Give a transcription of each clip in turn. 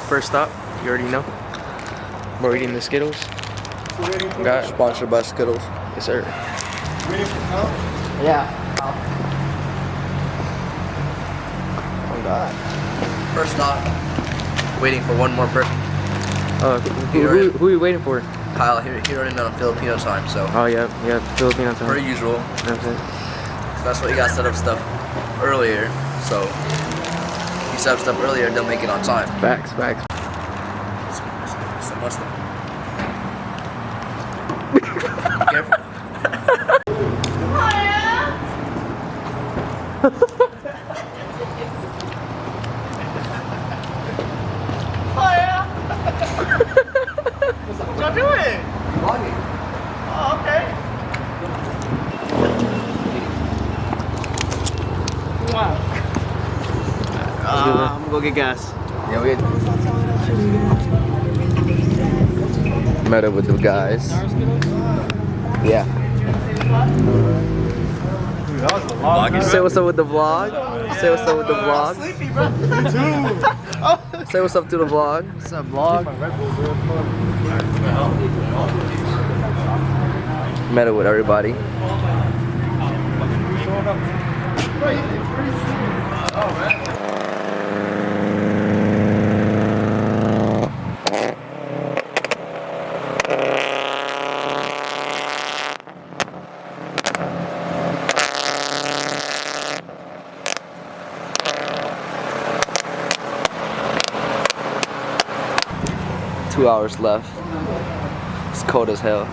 First stop, you already know. We're eating the Skittles. Got Sponsored by Skittles. Yes, sir. Yeah. Oh God. First stop. Waiting for one more person. Who are you waiting for? Kyle, he already done Filipino time, so. Oh yeah, Filipino time. Per usual. That's it. So that's why you gotta set up stuff earlier. So you set up stuff earlier, they'll make it on time. Facts. It's a must. Be careful. What y'all doing? Vlogging. Oh, okay. Wow. I'm gonna go get gas. Yeah, we met up with the guys. Yeah. Say what's up with the vlog. Say what's up with the vlog. Sleepy, bro. Say what's up to the vlog. What's up, vlog? Met up with everybody. 2 hours left. It's cold as hell.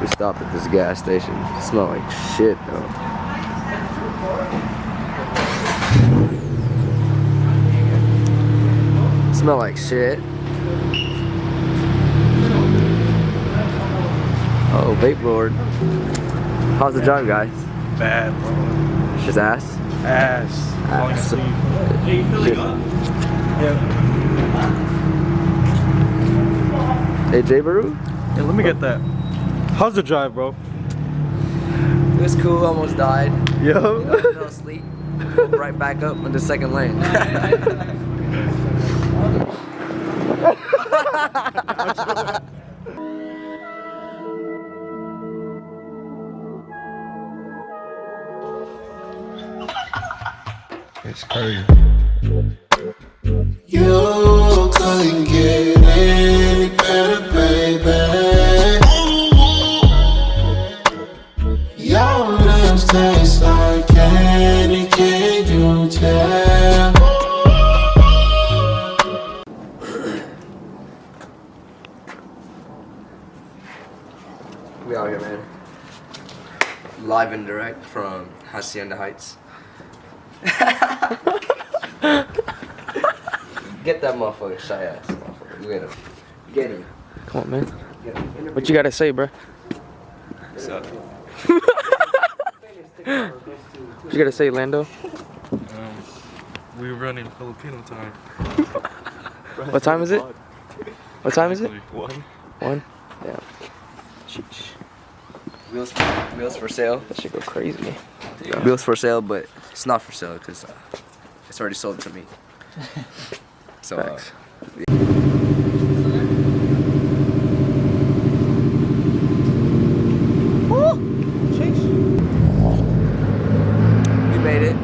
We stopped at this gas station. It smelled like shit though. Smell like shit. Oh, vape lord. How's the drive, guys? Bad, bro. Just ass? Ass. Ass. Hey, you feeling good? Yeah. Hey, J Baru? Yeah, let me get that. How's the drive, bro? It was cool, almost died. Yo. Fell asleep. Right back up in the second lane. It's crazy. You couldn't get any better, baby. Your lips taste like candy, can you tell? We out here, man. Live and direct from Hacienda Heights. Get that motherfucker, shy ass motherfucker. Get him. Get him. Come on, man. Get him. What you gotta say, bro? What's up? What you gotta say, Lando? We were running Filipino time. What time is it? What time is it? 1. 1? Yeah. Sheesh. Wheels for sale. That should go crazy. Wheels for sale, but it's not for sale because it's already sold to me. So. Facts. We made it.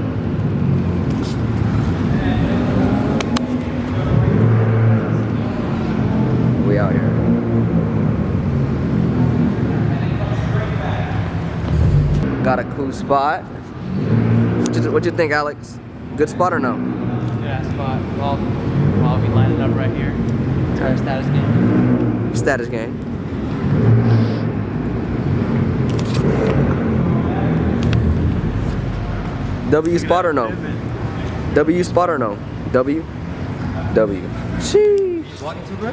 We out here. Got a cool spot. What you think, Alex? Good spot or no? Yeah, spot. Well, I'll be lining up right here. Our status game. Status game. W spot or no? W spot or no? W? W. Sheesh. Vlogging too, bro?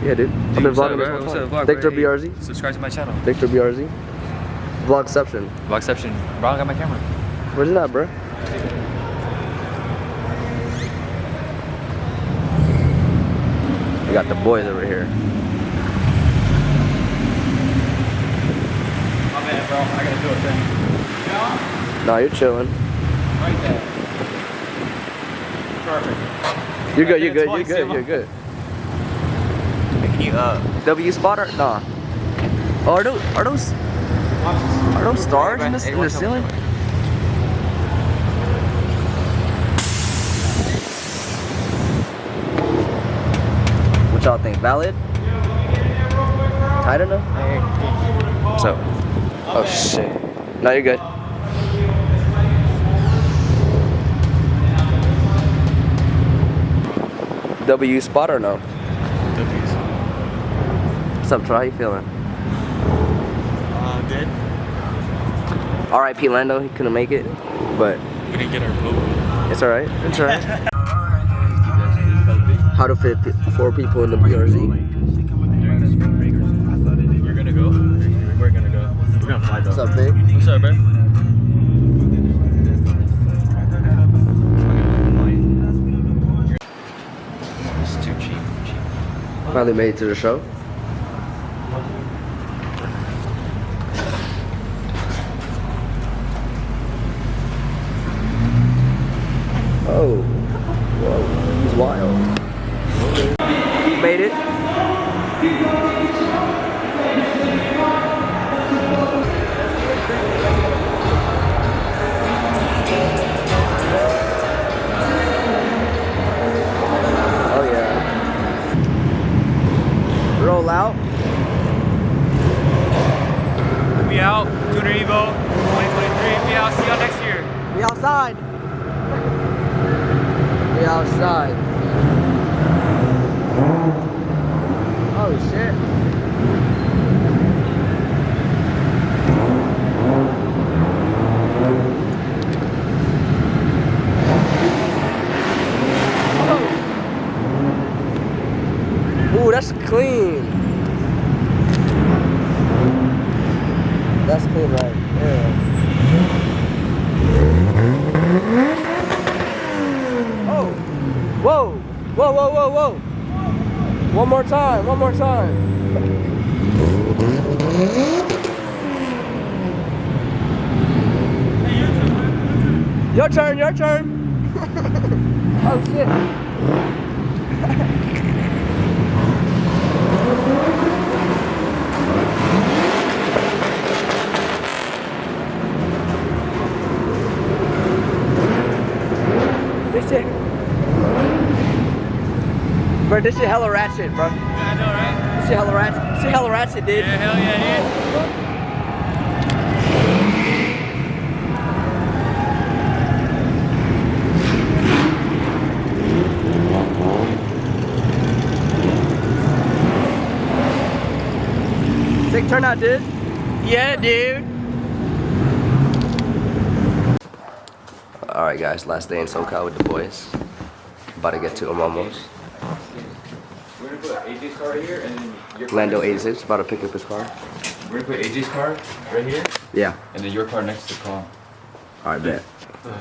Yeah, dude. I've been vlogging this whole What's time. up, vlog, Victor bro? BRZ. Subscribe to my channel. Victor BRZ. Vlogception. Vlogception. Bro, I got my camera. Where's it at, bro? We got the boys over here. My bad, bro. I gotta do a thing. Nah, you're chilling. Right there. You're good, you're good, you're good, you're good. Can you, W spotter? Nah. Oh, are those stars in the ceiling? What y'all think? Valid? Tight enough? So. Oh shit. No, you're good. W spot or no? W's. What's up, Troy? How you feeling? Good. R.I.P. Lando, he couldn't make it, but We didn't get our vote. it's alright. It's alright. How to fit 4 people in the BRZ? You're gonna go? We're gonna go. We're gonna fly though. What's up, big? What's up, man? It's too cheap. Finally made it to the show. Oh, whoa, he's wild. Made it. Oh yeah. Roll out. We out. TunerEvo 2023. We out. See y'all next year. We outside. We outside. Oh shit. Ooh, that's clean. That's clean right there. Oh! Whoa! Whoa, whoa, whoa, whoa! One more time, one more time. Your turn, your turn! Oh shit! This shit. Bro, this shit hella ratchet, bro. Yeah, I know, right? This shit hella ratchet. This shit hella ratchet, dude. Yeah, hell yeah, Sick turnout, dude. yeah, dude. Alright guys, last day in SoCal with the boys. About to get to them almost. We're gonna put AJ's car right here and then your car Lando next to 86, about to pick up his car. it. We're gonna put AJ's car right here Yeah. and then your car next to the car. Alright, bet.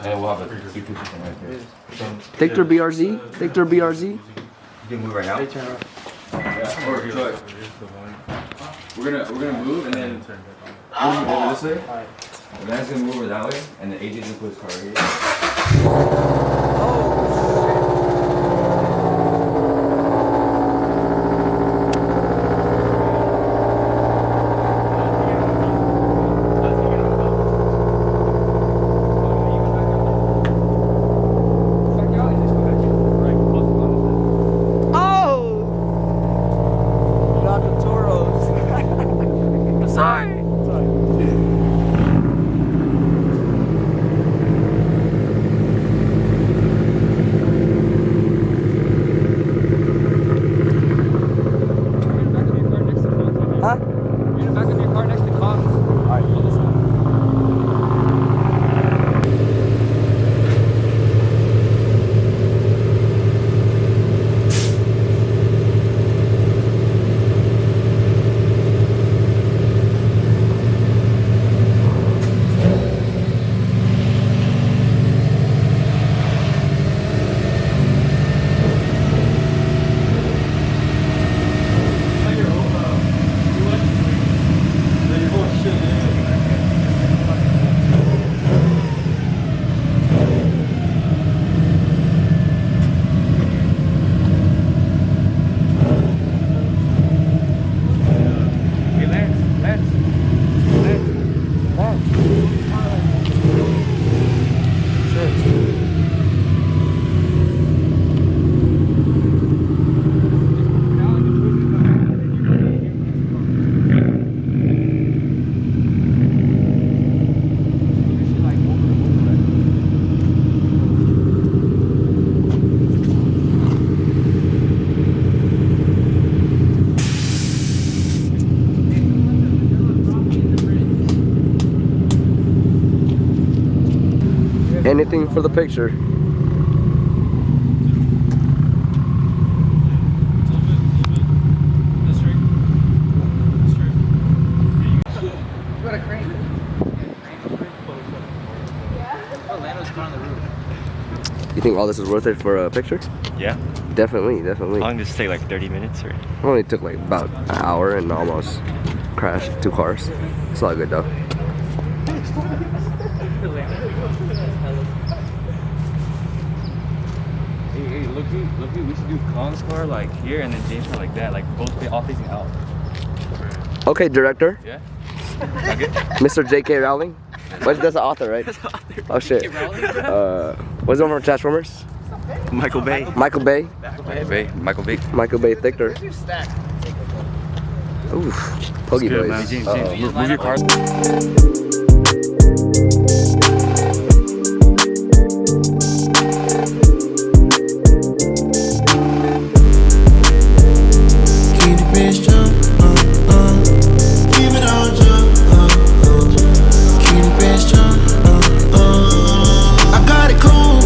And we'll have a few pictures from right there. Victor BRZ? Victor BRZ? You can move right now. Yeah, or Troy. We're gonna move and then we'll move over this way. And that's gonna move over that way and then AJ's gonna put his car right here. Anything for the picture. What a crane. Oh, Lando's on the roof. You think all this is worth it for a picture? Yeah. Definitely, definitely. How long does it take? Like 30 minutes or? Only took like about an hour and almost crashed 2 cars. It's all good though. Hey, look, we should do Kong's car like here and then James' car like that, like both all facing out. Okay, director. Yeah? Okay. Mr. J.K. Rowling. That's the author, right? Oh shit. What's the one from Transformers? Michael Bay. Michael Bay. Michael Bay. Michael Bay Thicker. Oof. Poggy Good, boys. man. Uh-oh. Move your car. Keep the bitch jump, keep it on jump, keep the bitch jump, I got it cool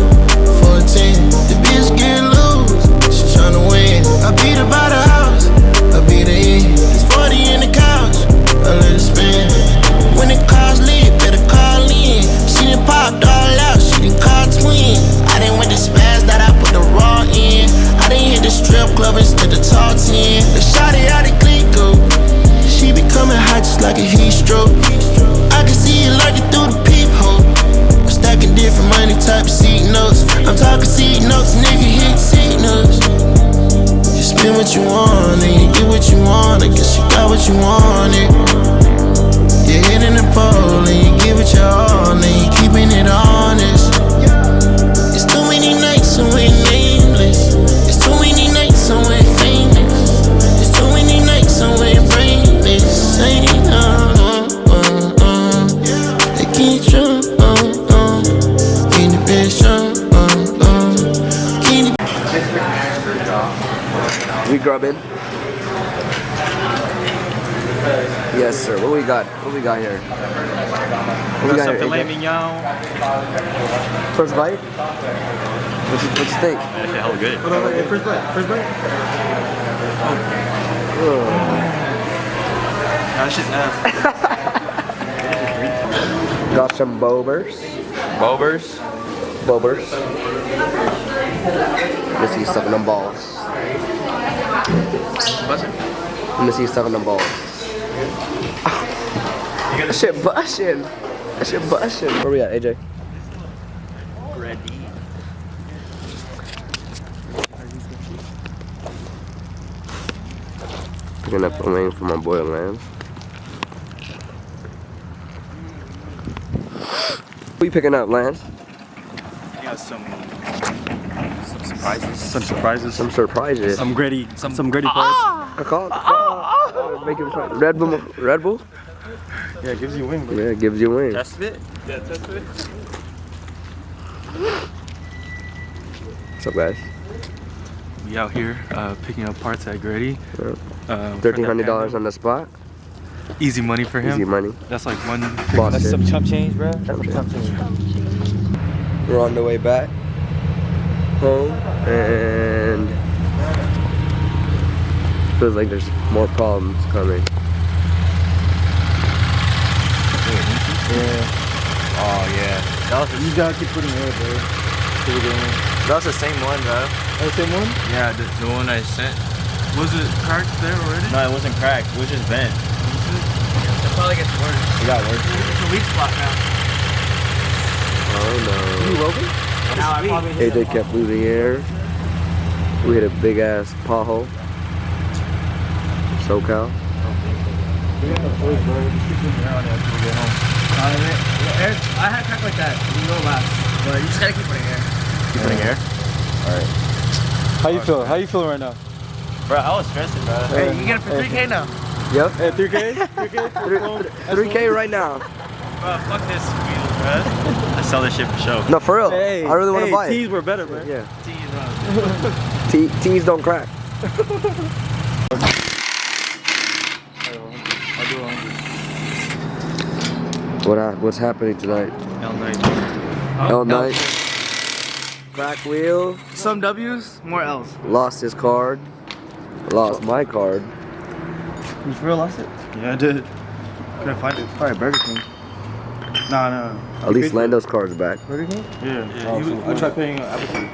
for a 10. The bitch get loose, she tryna win. I beat her by the house, I beat her in. It's 40 in the couch, I let it spin. When the car's lit, better call in. She done popped all out, she done called twin. I done went to spaz that I put the raw in. I done hit the strip club instead of talk 10. The shawty out the Glico, she be coming hot just like a heat stroke. I can see you lurking through the peephole. I'm stacking different money type of seat notes. I'm talking seat notes, nigga hit seat notes. You spend what you want and you get what you want. I guess you got what you wanted. You're hitting the pole and you give it your all and you keeping it honest. It's too many nights and we're nameless. It's too many nights and we're famous. It's too many nights and we're brainless. Say they can't jump, keep the bitch jump, keep the We grubbing. Yes, sir. What we got? What we got here? What we got here? Filet AJ? mignon. First bite? What you think? That shit hella good. First bite. That shit's ass. Got some bobers. Bobers. Let's see you sucking them balls. Let me see you sucking them balls. That shit bushin'. Where we at, AJ? Ready. Picking up a wing for my boy Lance. What you picking up, Lance? I got some surprises. Some surprises. Some gritty parts. Making fun. Red Bull? Yeah, it gives you wing, bro. Yeah, it gives you wings. Test fit? Yeah, test fit. What's up, guys? We out here picking up parts at Grady. $1,300 on the spot. Easy money for him. Easy money. That's like one. Boss That's shit. some chump change, bro. Chump change. We're on the way back home, and feels like there's more problems coming. Yeah. Oh yeah. You gotta keep putting air, bro. That was the same one, bro. Oh, the same one? Yeah, the one I sent. Was it cracked there already? No, it wasn't cracked. It was just bent. It probably gets worse. It got worse. It's a weak spot now. Oh no. Now I probably hit AJ kept losing air. We hit a big ass pothole. SoCal. I had crack like that. You go last. But you just gotta keep putting air. Keep putting air? Alright. How you feel? How you feeling right now? Bro, I was stressing, bro. Hey, you get it for 3K now. Yep. Hey, 3K? 3K right now. Bro, fuck this wheel, bro. I sell this shit for show. No, for real. Hey, I really want to buy T's it. were better, bro. Yeah. Tees, bro. T's don't crack. I'll do 100. What's happening tonight? L night. L9. Crack wheel. Some W's, more L's. Lost his card. Lost my card. You for real lost it? Yeah, I did. Couldn't find it. Probably Burger King. No. At least Lando's card's back. Burger King? Yeah. We tried paying Apple Pay.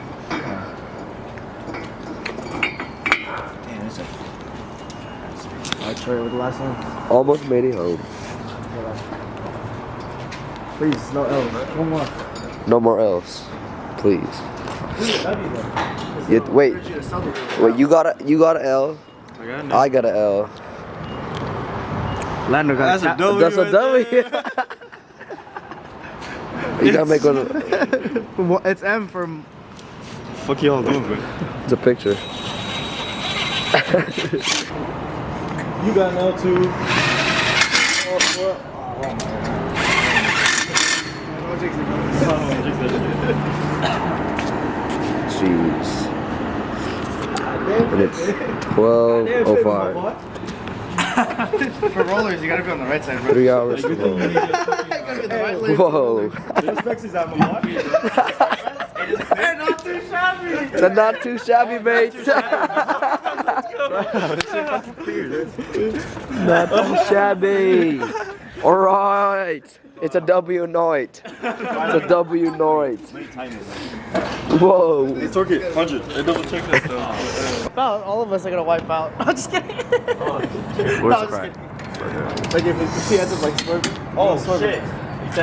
Damn, it's a... I'll try it with the last one. Almost made it home. Please, no L's. One more. No more L's. Please. Wait, you got a L. I got a L. Lando got That's a W. You gotta make one. It's M from... Fuck y'all doing, bro? It's a picture. You got an L too. Jeez. And it's 12:05. For rollers, you gotta be on the right side, bro. 3 hours to roll. Whoa. Not too shabby. The not too shabby, mate. Not too shabby. All right. It's a W night. It's a W night. Whoa. It's okay, 100. They double check that stuff. About all of us are gonna wipe out. I'm just kidding. Where's the crack? Like if he had to like swerve. Oh shit!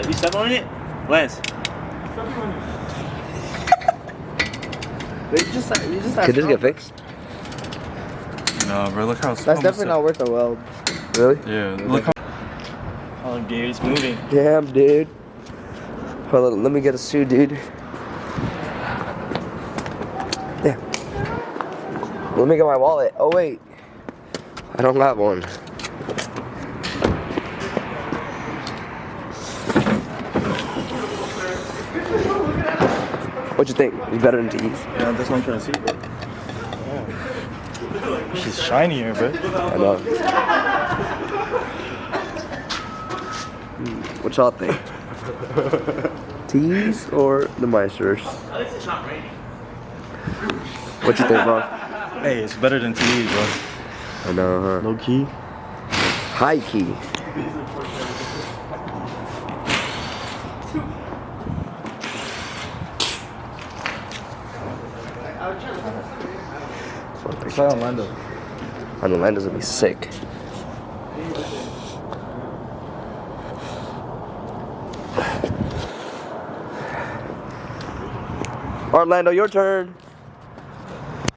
You step on it, Lance. You just have Can this get fixed? No, bro, look how That's definitely not worth a weld. Really? Yeah, look how. Oh, dude, it's moving. Damn, dude. Hold on, let me get a suit, dude. Damn. Let me get my wallet. Oh, wait. I don't got one. What you think? It's better than T's? Yeah, that's what I'm trying to see, bro. Yeah. She's shinier, bro. I know. What y'all think? T's or the Meisters? At least it's not raining. What you think, bro? Hey, it's better than TVs, bro. I know, huh? Low key. High key. Try on Lando. I know Lando's gonna be sick. Orlando, your turn.